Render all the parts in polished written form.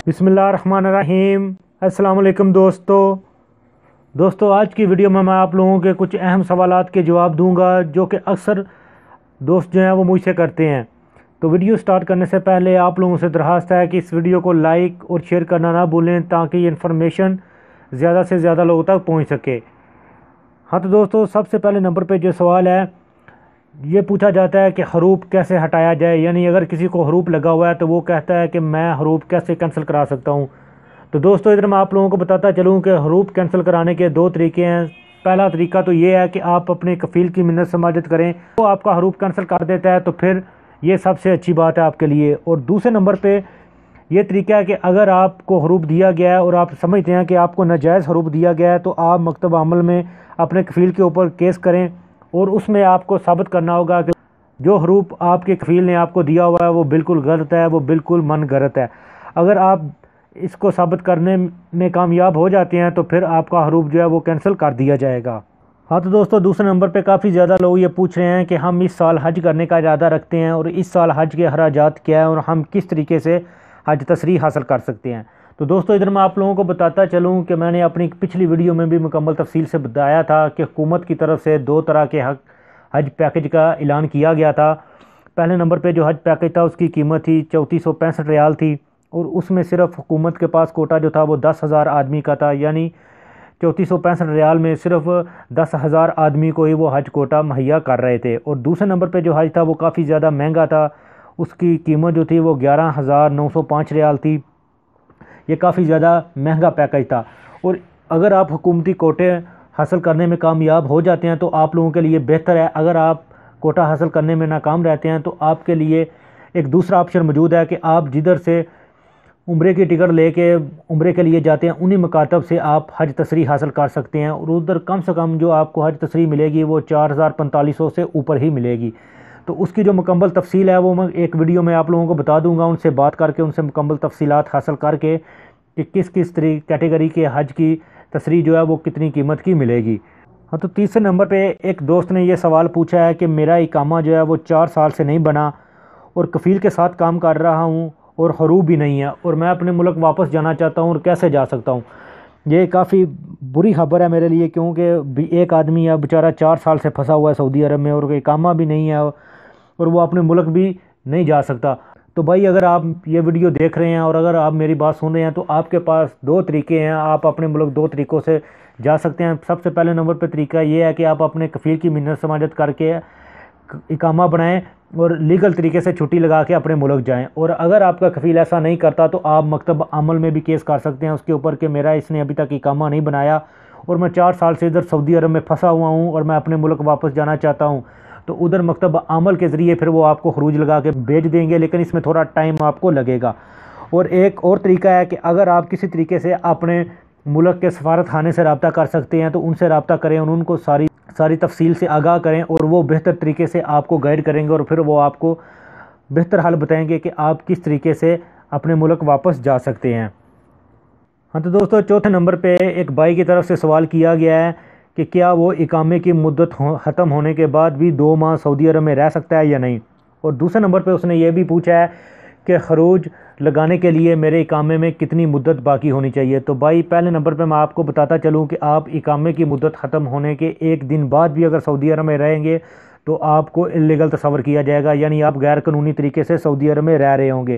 بسم اللہ الرحمن الرحیم۔ السلام علیکم دوستو آج کی ویڈیو میں آپ لوگوں کے کچھ اہم سوالات کے جواب دوں گا جو کہ اکثر دوست جو ہیں وہ مجھ سے کرتے ہیں۔ تو ویڈیو سٹارٹ کرنے سے پہلے آپ لوگوں سے درخواست ہے کہ اس ویڈیو کو لائک اور شیئر کرنا نہ بھولیں تاکہ یہ انفارمیشن زیادہ سے زیادہ لوگوں تک پہنچ سکے۔ ہاں تو دوستو، سب سے پہلے نمبر پہ جو سوال ہے یہ پوچھا جاتا ہے کہ حروف کیسے ہٹایا جائے، یعنی اگر کسی کو حروف لگا ہوا ہے تو وہ کہتا ہے کہ میں حروف کیسے کینسل کرا سکتا ہوں۔ تو دوستو ادھر میں آپ لوگوں کو بتاتا چلوں کہ حروف کینسل کرانے کے دو طریقے ہیں۔ پہلا طریقہ تو یہ ہے کہ آپ اپنے کفیل کی منت سماجت کریں، وہ آپ کا حروف کینسل کر دیتا ہے تو پھر یہ سب سے اچھی بات ہے آپ کے لیے۔ اور دوسرے نمبر پہ یہ طریقہ ہے کہ اگر آپ کو حروف دیا گیا ہے اور آپ سمجھتے ہیں کہ آپ کو ناجائز حروف دیا گیا ہے تو آپ مکتب عمل میں اپنے کفیل کے اوپر کیس کریں اور اس میں آپ کو ثابت کرنا ہوگا کہ جو حروف آپ کے کفیل نے آپ کو دیا ہوا ہے وہ بالکل غلط ہے، وہ بالکل من گھڑت ہے۔ اگر آپ اس کو ثابت کرنے میں کامیاب ہو جاتے ہیں تو پھر آپ کا حروف جو ہے وہ کینسل کر دیا جائے گا۔ ہاں تو دوستو دوسرے نمبر پہ کافی زیادہ لوگ یہ پوچھ رہے ہیں کہ ہم اس سال حج کرنے کا ارادہ رکھتے ہیں اور اس سال حج کے اخراجات کیا ہیں اور ہم کس طریقے سے حج تصریح حاصل کر سکتے ہیں۔ تو دوستو ادھر میں آپ لوگوں کو بتاتا چلوں کہ میں نے اپنی پچھلی ویڈیو میں بھی مکمل تفصیل سے بتایا تھا کہ حکومت کی طرف سے دو طرح کے حج پیکج کا اعلان کیا گیا تھا۔ پہلے نمبر پہ جو حج پیکج تھا اس کی قیمت تھی 3465 ریال تھی اور اس میں صرف حکومت کے پاس کوٹا جو تھا وہ 10,000 آدمی کا تھا، یعنی 3465 ریال میں صرف 10,000 آدمی کو ہی وہ حج کوٹا مہیا کر رہے تھے۔ اور دوسرے نمبر پہ جو حج تھا وہ کافی زیادہ مہنگا تھا، اس کی قیمت جو تھی وہ 11,905 ریال تھی۔ یہ کافی زیادہ مہنگا پیکج تھا اور اگر آپ حکومتی کوٹے حاصل کرنے میں کامیاب ہو جاتے ہیں تو آپ لوگوں کے لیے بہتر ہے۔ اگر آپ کوٹا حاصل کرنے میں ناکام رہتے ہیں تو آپ کے لیے ایک دوسرا آپشن موجود ہے کہ آپ جدھر سے عمرے کی ٹکٹ لے کے عمرے کے لیے جاتے ہیں انہی مکاتب سے آپ حج تصریح حاصل کر سکتے ہیں اور ادھر کم سے کم جو آپ کو حج تصریح ملے گی وہ 4,4500 سے اوپر ہی ملے گی۔ تو اس کی جو مکمل تفصیل ہے وہ میں ایک ویڈیو میں آپ لوگوں کو بتا دوں گا، ان سے بات کر کے ان سے مکمل تفصیلات حاصل کر کے کہ کس کیٹیگری کے حج کی تصریح جو ہے وہ کتنی قیمت کی ملے گی۔ ہاں تو تیسرے نمبر پہ ایک دوست نے یہ سوال پوچھا ہے کہ میرا اقامہ جو ہے وہ 4 سال سے نہیں بنا اور کفیل کے ساتھ کام کر رہا ہوں اور حروف بھی نہیں ہے اور میں اپنے ملک واپس جانا چاہتا ہوں اور کیسے جا سکتا ہوں۔ یہ کافی بری خبر ہے میرے لیے کیونکہ ایک آدمی ہے بیچارہ 4 سال سے پھنسا ہوا ہے سعودی عرب میں اور اقامہ بھی نہیں ہے اور وہ اپنے ملک بھی نہیں جا سکتا۔ تو بھائی اگر آپ یہ ویڈیو دیکھ رہے ہیں اور اگر آپ میری بات سن رہے ہیں تو آپ کے پاس دو طریقے ہیں، آپ اپنے ملک دو طریقوں سے جا سکتے ہیں۔ سب سے پہلے نمبر پہ طریقہ یہ ہے کہ آپ اپنے کفیل کی منت سماجت کر کے اقامہ بنائیں اور لیگل طریقے سے چھٹی لگا کے اپنے ملک جائیں، اور اگر آپ کا کفیل ایسا نہیں کرتا تو آپ مکتب عمل میں بھی کیس کر سکتے ہیں اس کے اوپر کہ میرا اس نے ابھی تک اقامہ نہیں بنایا اور میں 4 سال سے ادھر سعودی عرب میں پھنسا ہوا ہوں اور میں اپنے ملک واپس جانا چاہتا ہوں۔ تو ادھر مکتب عمل کے ذریعے پھر وہ آپ کو خروج لگا کے بھیج دیں گے، لیکن اس میں تھوڑا ٹائم آپ کو لگے گا۔ اور ایک اور طریقہ ہے کہ اگر آپ کسی طریقے سے اپنے ملک کے سفارت خانے سے رابطہ کر سکتے ہیں تو ان سے رابطہ کریں اور ان کو ساری تفصیل سے آگاہ کریں اور وہ بہتر طریقے سے آپ کو گائیڈ کریں گے اور پھر وہ آپ کو بہتر حل بتائیں گے کہ آپ کس طریقے سے اپنے ملک واپس جا سکتے ہیں۔ ہاں تو دوستو چوتھے نمبر پہ ایک بھائی کی طرف سے سوال کیا گیا ہے کہ کیا وہ اقامے کی مدت ختم ہونے کے بعد بھی 2 ماہ سعودی عرب میں رہ سکتا ہے یا نہیں۔ اور دوسرے نمبر پہ اس نے یہ بھی پوچھا ہے کہ خروج لگانے کے لیے میرے اقامے میں کتنی مدت باقی ہونی چاہیے۔ تو بھائی پہلے نمبر پہ میں آپ کو بتاتا چلوں کہ آپ اقامے کی مدت ختم ہونے کے 1 دن بعد بھی اگر سعودی عرب میں رہیں گے تو آپ کو اللیگل تصور کیا جائے گا، یعنی آپ غیر قانونی طریقے سے سعودی عرب میں رہ رہے ہوں گے۔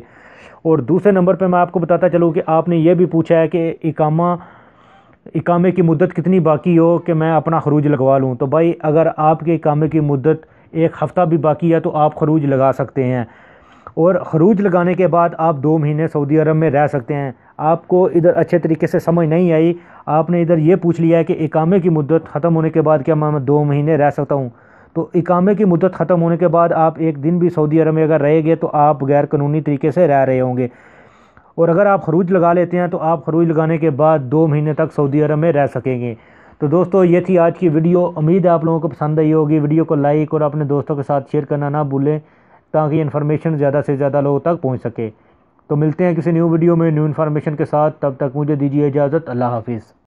اور دوسرے نمبر پہ میں آپ کو بتاتا چلوں کہ آپ نے یہ بھی پوچھا ہے کہ اقامے کی مدت کتنی باقی ہو کہ میں اپنا خروج لگوا لوں۔ تو بھائی اگر آپ کے اقامے کی مدت 1 ہفتہ بھی باقی ہے تو آپ خروج لگا سکتے ہیں، اور خروج لگانے کے بعد آپ 2 مہینے سعودی عرب میں رہ سکتے ہیں۔ آپ کو ادھر اچھے طریقے سے سمجھ نہیں آئی، آپ نے ادھر یہ پوچھ لیا ہے کہ اقامے کی مدت ختم ہونے کے بعد کیا میں 2 مہینے رہ سکتا ہوں۔ تو اقامے کی مدت ختم ہونے کے بعد آپ 1 دن بھی سعودی عرب میں اگر رہیں گے تو آپ غیر قانونی طریقے سے رہ رہے ہوں گے، اور اگر آپ خروج لگا لیتے ہیں تو آپ خروج لگانے کے بعد 2 مہینے تک سعودی عرب میں رہ سکیں گے۔ تو دوستو یہ تھی آج کی ویڈیو، امید ہے آپ لوگوں کو پسند آئی ہوگی۔ ویڈیو کو لائک اور اپنے دوستوں کے ساتھ شیئر کرنا نہ بھولیں تاکہ انفارمیشن زیادہ سے زیادہ لوگوں تک پہنچ سکے۔ تو ملتے ہیں کسی نیو ویڈیو میں نیو انفارمیشن کے ساتھ، تب تک مجھے دیجیے اجازت، اللہ حافظ۔